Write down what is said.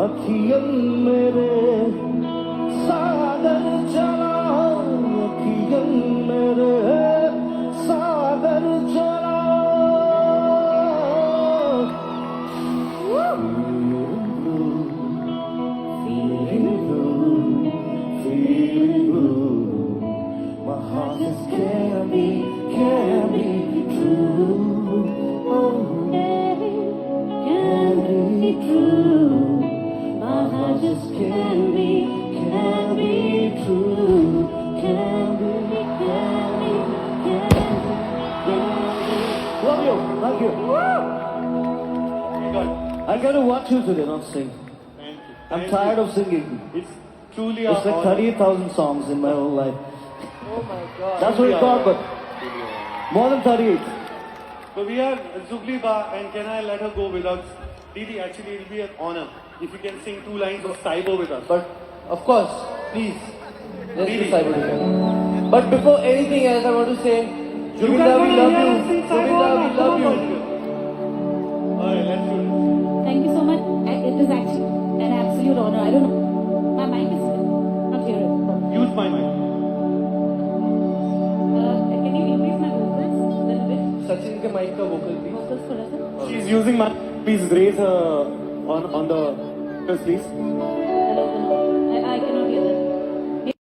अखियन मेरे सागर चला अखियन मेरे सागर चला feeling blue my heart just can't be true oh can't be true my heart just can't be true. Can't be. Love you. Thank you. I gotta watch you today, not sing. Thank you. I'm tired of singing. It's truly It's like 38,000 songs in my whole life. Oh my God. That's what we thought, but more than 38. So we are Zubli Ba, and can I let her go without Didi? Actually, it will be an honor if you can sing 2 lines of Saibo with us. But of course, please, let's do Saibo together. But before anything else, I want to say, Zubeengarg, we love you. Zubeengarg, we love you. Alright, let's do it. Thank you so much. It is actually an absolute honor. I don't know. My mic is not hearing. Use my mic. Can you increase my vocals a little bit? Sachin ke mic ka vocal please. Vocals for us. She's using my. Please raise her on the. Please.